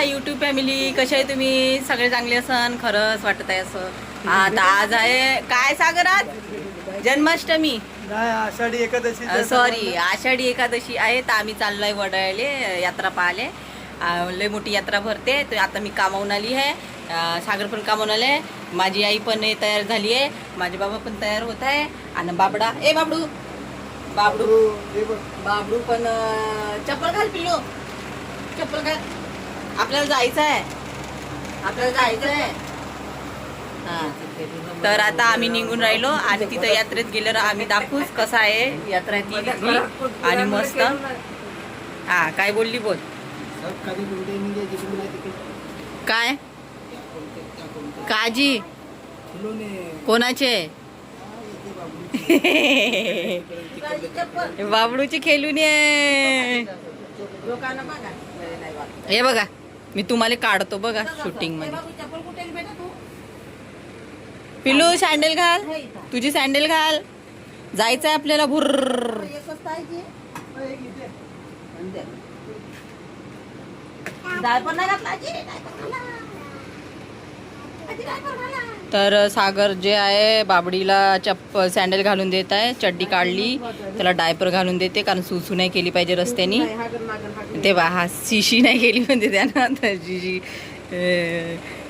YouTube family, कसे आहे तुम्ही? सगळे चांगले असन, खरंच वाटत आहे असं. आता आज आहे काय सागर? आज जन्माष्टमी, आषाढी एकादशी, सॉरी आषाढी एकादशी आहे. तर आम्ही चाललोय वडाळ्याले यात्रा पाहाले. लय मोठी यात्रा भरते. तर आता मी कामावून आली आहे, सागर पण कामावून आले, माझी आई पण तयार झाली आहे, माझे बाबा पण तयार होत आहे. आणि बाबडा बाबडू बाबडू बाबडू पण चप्पल घाल पिल्लू, चप्पल घाल. आपल्याला जायचं आहे, हा. तर आता आम्ही निघून राहिलो आणि तिथं यात्रेत गेल्यावर आम्ही दाखवूच कसा आहे यात्रा ती आणि मस्त. हा काय बोलली बोल. काय काजी कोणाचे? बाबडूची खेळून हे बघा, मी तुम्हाला काढतो बघा शूटिंग मध्ये. पिलू सँडल घाल, तुझी सँडल घाल, जायचंय आपल्याला. भुर्र तर सागर जे आहे बाबडीला चप्पल सँडल घालून देत आहे. चड्डी काढली, त्याला डायपर घालून देते, कारण सुसू नाही केली पाहिजे रस्त्यानी. तेव्हा हा शिशी नाही केली म्हणते त्यानं, तर शिशी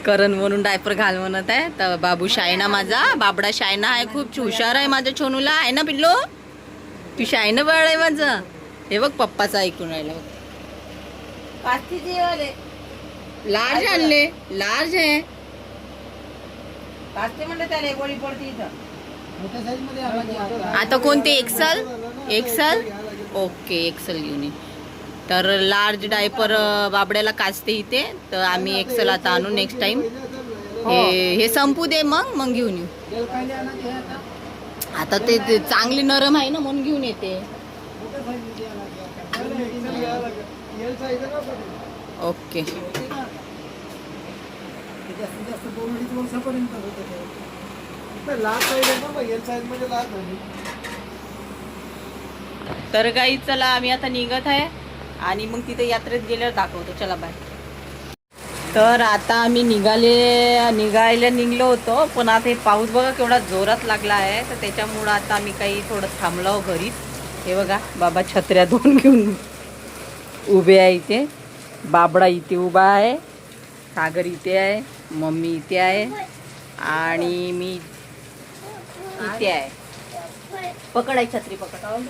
करण म्हणून डायपर घाल म्हणत आहे. तर बाबू शायना, माझा बाबडा शायना आहे, खूप हुशार आहे माझ्या छोनूला. आहे ना पिल्लो? तू शायना बाळ आहे माझं. हे बघ पप्पाचं ऐकून राहिलं. लार्ज आणले, लार्ज आहे. आता कोणते? एक्सल ओके, एक्सल घेऊन ये. तर लार्ज डायपर बाबड्याला काचते इथे, तर आम्ही एक्सल आता आणू नेक्स्ट टाइम. हे संपू दे, मग घेऊन येऊ. आता ते चांगली नरम आहे ना, म्हणून घेऊन येते. ओके. तर काही चला, आम्ही आता निघत आहे आणि मग तिथे यात्रेत गेल्यावर दाखवतो. चला बाय. तर आता आम्ही निघायला निघलो होतो, पण आता हे पाऊस बघा केवढा जोरात लागला आहे. तर त्याच्यामुळं आता आम्ही काही थोडं थांबलो घरीच. हे बघा बाबा छत्र्या दोन घेऊन उभे आहे इथे. बाबडा इथे उभा आहे, सागर इथे आहे, मम्मी इथे आहे आणि मी इथे आहे. पकडाय छत्री, पकड.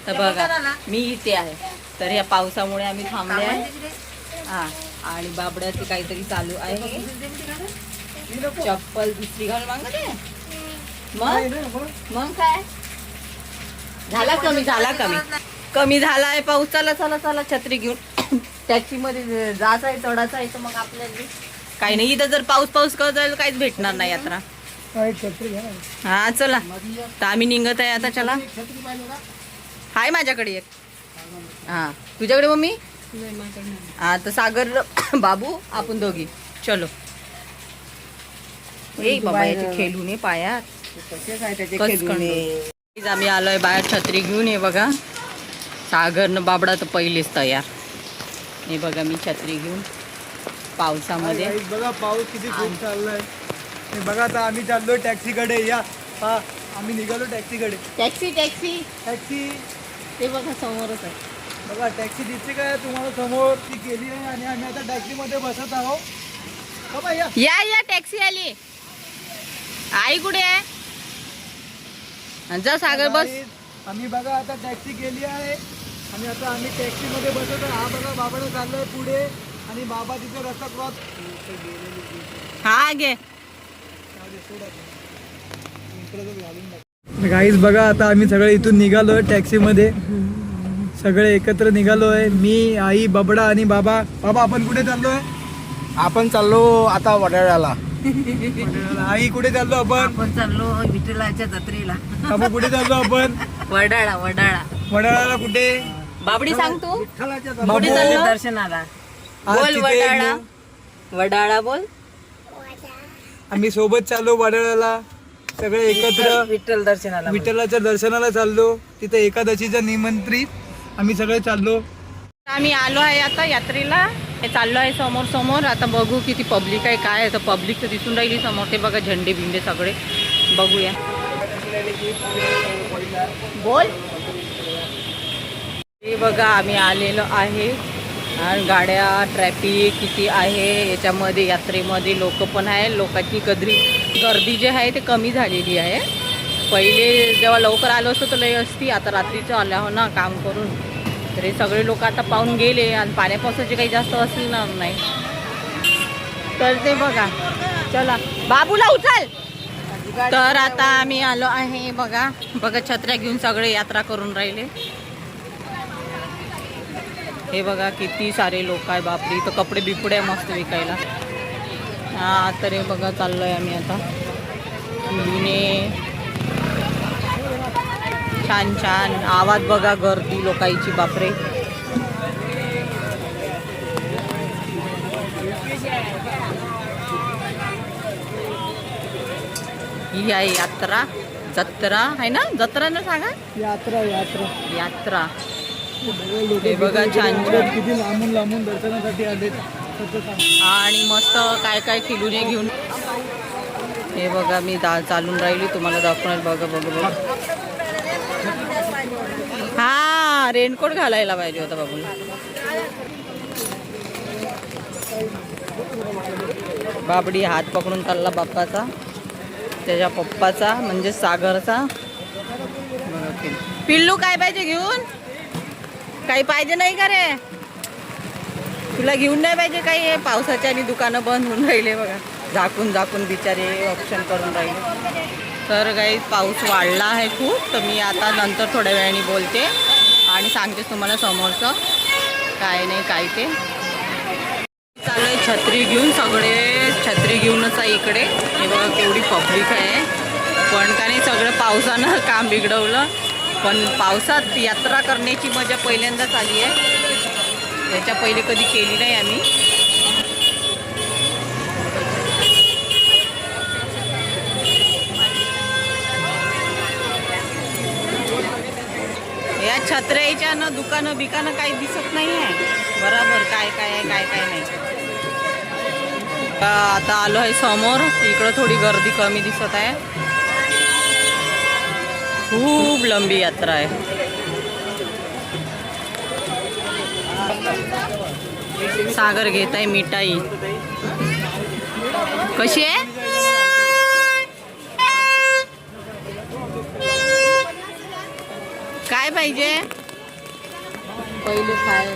तर बघा मी इथे आहे. तर या पावसामुळे आम्ही थांबले आहे. हा, आणि बाबड्याचे काहीतरी चालू आहे. चप्पल दुसरी घालून मागते. मग काय झाला? कमी झाला आहे पाऊस. चला चला चला, छत्री घेऊन टॅक्सी मध्ये जायचं आहे, चढायचं आहे. तर मग आपल्याला काही नाही, इथं जर पाऊस करत जाईल काहीच भेटणार नाही यात्रा. हा चला, तर आम्ही निघत आहे आता. चला, हाय माझ्याकडे एक. हा, तुझ्याकडे मम्मी? हा, तर सागर बाबू आपण दोघी चलो. बाबा याचे खेळून ये पायात. आम्ही आलोय बाहेर छत्री घेऊन. हे बघा सागरनं बाबडा तर पहिलेच तयार. हे बघा मी छत्री घेऊन पावसामध्ये. बघा पाऊस किती खूप चाललाय. हे बघा आता आम्ही चाललो टॅक्सीकडे. या हा, आम्ही निघालो टॅक्सीकडे. टॅक्सी ते बघा समोरच आहे. बघा टॅक्सी दिसते काय तुम्हाला समोर? ती गेली आहे आणि आम्ही आता टॅक्सीमध्ये बसत आहोत. बाबा या टॅक्सी आली. आई कुठे आहे? जा सागर बस. आम्ही बघा आता टॅक्सी गेली आहे आणि आता आम्ही टॅक्सीमध्ये बसत आहे. हा बघा बाबाला चाललोय पुढे आणि बाबा तिथे रस्ता क्रॉस. हा घे. गाईज बघा आता आम्ही सगळे इथून निघालोय टॅक्सीमध्ये. सगळे एकत्र निघालोय, मी, आई, बाबडा आणि बाबा. बाबा आपण कुठे चाललोय? आपण चाललो आता वडाळ्याला. आई कुठे चाललो आपण? चाललो विठ्ठलाच्या जत्रेला. बाबा कुठे चाललो आपण? वडाळ्याला. कुठे? बाबडी सांग तू. कुठे चाललो? दर्शनाला. बोल वडाळा बोल. आम्ही सोबत चाललो वडाळ्याला, सगळे एकत्र विठ्ठलाच्या दर्शनाला चाललो. तिथे एकादशीच्या निमंत्रित आम्ही सगळे चाललो. आम्ही आलो आहे आता यात्रेला. हे चाललो आहे समोर समोर. आता बघू किती पब्लिक आहे काय आहे. तर पब्लिक तर दिसून राहिली समोर. ते बघा झेंडे बिंडे सगळे. बघूया. बोल. हे बघा आम्ही आलेलो आहे आणि गाड्या ट्रॅफिक किती आहे याच्यामध्ये. यात्रेमध्ये लोक पण आहे. लोकांची गर्दी जी आहे ते कमी झालेली आहे. पहिले जेव्हा लवकर आलो असतो तर लई असती. आता रात्रीचं आलं हो ना काम करून. तर हे सगळे लोक आता पाहून गेले आणि पाण्या पावसाचे काही जास्त असणार नाही. तर ते बघा. चला बाबूला उचल. तर आता आम्ही आलो आहे बघा. बघा छत्र्या घेऊन सगळे यात्रा करून राहिले. हे बघा किती सारे लोक आहे. बापरे. इथं कपडे बिपडे मस्त विकायला. हा तर हे बघा चाललोय आम्ही आता. छान छान आवाज बघा. गर्दी लोकांची बापरे. ही आहे यात्रा. जत्रा आहे ना. जत्रा ना सांगा. यात्रा यात्रा यात्रा. हे बघा छान छान किती लांबून लांबून दर्शनासाठी आले. आणि मस्त काय काय खिलुने घेऊन. हे बघा मी चालून राहिली तुम्हाला दाखवणार. बघा बघा बघा. हा रेनकोट घालायला पाहिजे होता बाबूला. बाबडी हात पकडून चालला बाप्पाचा. त्याच्या पप्पाचा म्हणजे सागरचा. पिल्लू काय पाहिजे घेऊन. काही पाहिजे नाही का रे. तुला घेऊन नाही पाहिजे काही. पावसाच्या आणि दुकानं बंद होऊन राहिले बघा. झाकून झाकून बिचारे ऑप्शन करून राहिले. तर काही पाऊस वाढला आहे खूप. तर मी आता नंतर थोड्या वेळाने बोलते आणि सांगते तुम्हाला समोरचं काय नाही काय ते. चालू आहे छत्री घेऊन. सगळे छत्री घेऊनच आहे इकडे. हे बघा केवढी पब्लिक आहे. पण का नाही सगळं पावसानं काम बिघडवलं. पण पावसात यात्रा करण्याची मजा पहिल्यांदाच आली आहे. याच्या पहिले कधी केली नाही आम्ही. या छत्र्याच्या ना दुकानं बिकानं काही दिसत नाही आहे बरोबर. काय काय आहे काय काय नाही. आता आलो आहे समोर. इकडं थोडी गर्दी कमी दिसत आहे. खूप लंबी यात्रा आहे. सागर घेत आहे मिठाई. कशी आहे. काय पाहिजे पहिले काय.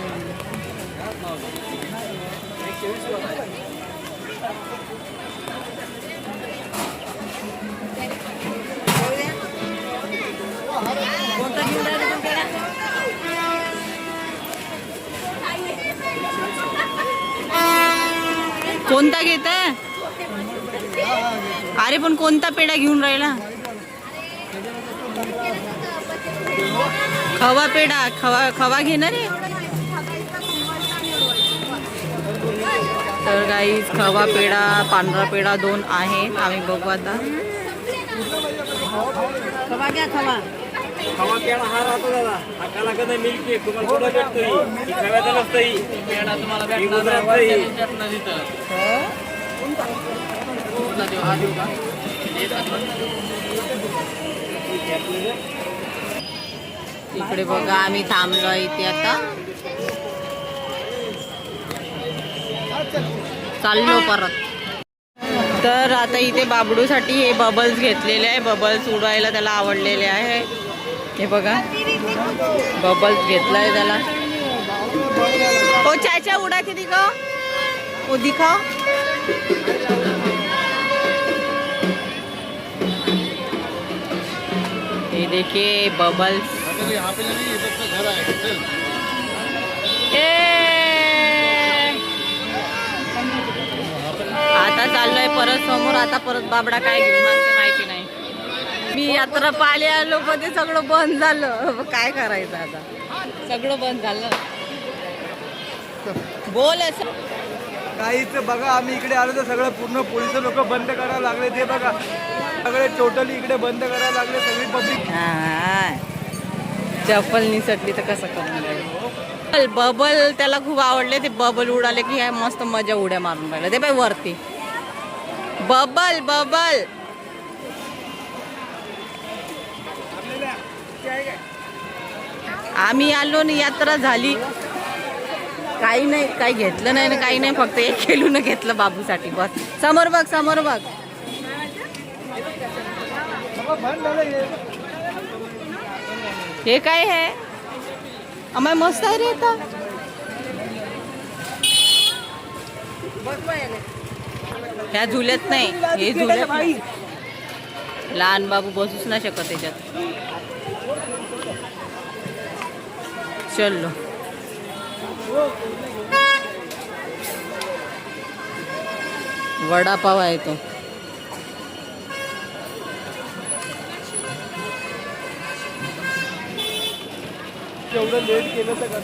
कोणता घेत आहे. अरे पण कोणता पेढा घेऊन राहिला. खवा पेढा. खवा घेणार आहे. तर काही खवा पेढा पांढरा पेढा 2 आहेत. आम्ही बघू आता. खवा घ्या खवा. खवा पेढा हा राहतो दादा. हा कालाकंद मिल्क केक तुम्हाला कुठं भेटतोय. खव्याचा नसतंय. पेढा तुम्हाला इकडे बघा आम्ही थांबलो इथे आता. चाललो परत. तर आता इथे बाबडूसाठी हे बबल्स घेतलेले आहे. बबल्स उडवायला त्याला आवडलेले आहे. हे बघा बबल्स घेतलाय त्याला. ओ चाचा उडा के दिखाओ. वो दिखाओ. ये देखिए बबल्स. आता चाललोय परत समोर. आता परत बाबडा काय घेऊन मागते माहिती नाही. मी यात्रा पाहिले आलो पण ते सगळं बंद झालं. काय करायचं आता. सगळं बंद झालं. बोल असं. काहीच बघा आम्ही इकडे आलो तर सगळं पूर्ण पोलिस लोक बंद करायला लागले. ते बघा सगळे टोटली इकडे बंद करायला लागले. सगळी पब्लिक. चप्पल निसटली तर कसं करणार. बबल त्याला खूप आवडले. ते बबल उडाले की काय मस्त मजा उड्या मारून राहिला. ते बाई वरती बबल बबल. आम्ही आलो ना, यात्रा झाली. काही नाही, काही घेतलं नाही ना, काही नाही, फक्त एक खेळून घेतलं बाबूसाठी बस. समोर बघ, समोर बघ. हे काय आहे? आम्हाला मस्त आहे रे आता. ह्या झुल्यात नाही, हे झुल्यात नाही. लहान बाबू बसूच नाही शकत त्याच्यात. चलो वडापाव आहे तो. एवढं लेट केलं तर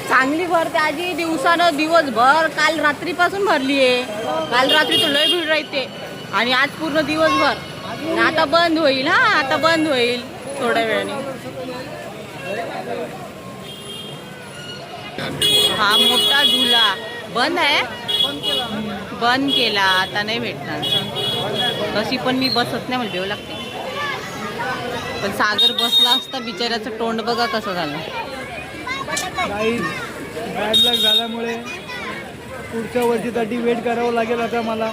चांगली भरते आजी, दिवसानं दिवसभर. काल रात्रीपासून भरली आहे. काल रात्री तर लय भीड राहते आणि आज पूर्ण दिवसभर. आणि आता बंद होईल. हा, आता बंद होईल थोड्या वेळाने. हा मोठा झुला बंद आहे. बंद केला, आता नाही भेटणार. तशी पण मी बसत नाही, मला भेव लागते. पण सागर बसला असता, बिचाऱ्याचं तोंड बघा कसं झालं. काही बॅड लक झाल्यामुळे पुढच्या वर्षीसाठी वेट करावं लागेल आता मला.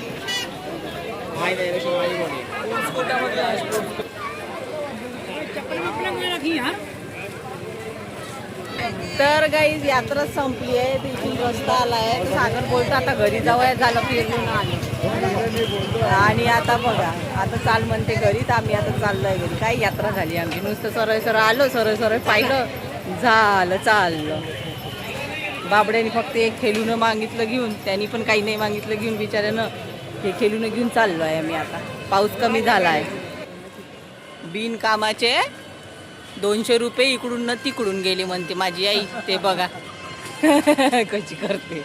तर गाईज यात्रा संपली आहे. तिथून रस्ता आला आहे. सागर बोलतो आता घरी जाऊया, झालं फिरून आले. आणि आता बघा, आता चाल म्हणते घरी. तर आम्ही आता चाललोय घरी. काय यात्रा झाली आमची. नुसतं सरळ सरळ आलो, सरळ सरळ पाहिलं, झालं, चाललं. बाबड्याने फक्त एक खेळून मागितलं घेऊन, त्यांनी पण काही नाही मागितलं घेऊन. बिचाऱ्यानं हे खेळून घेऊन चाललो आहे आम्ही आता. पाऊस कमी झाला आहे. बिनकामाचे 200 रुपये इकडून न तिकडून गेले म्हणते माझी आई. ते बघा कशी करते.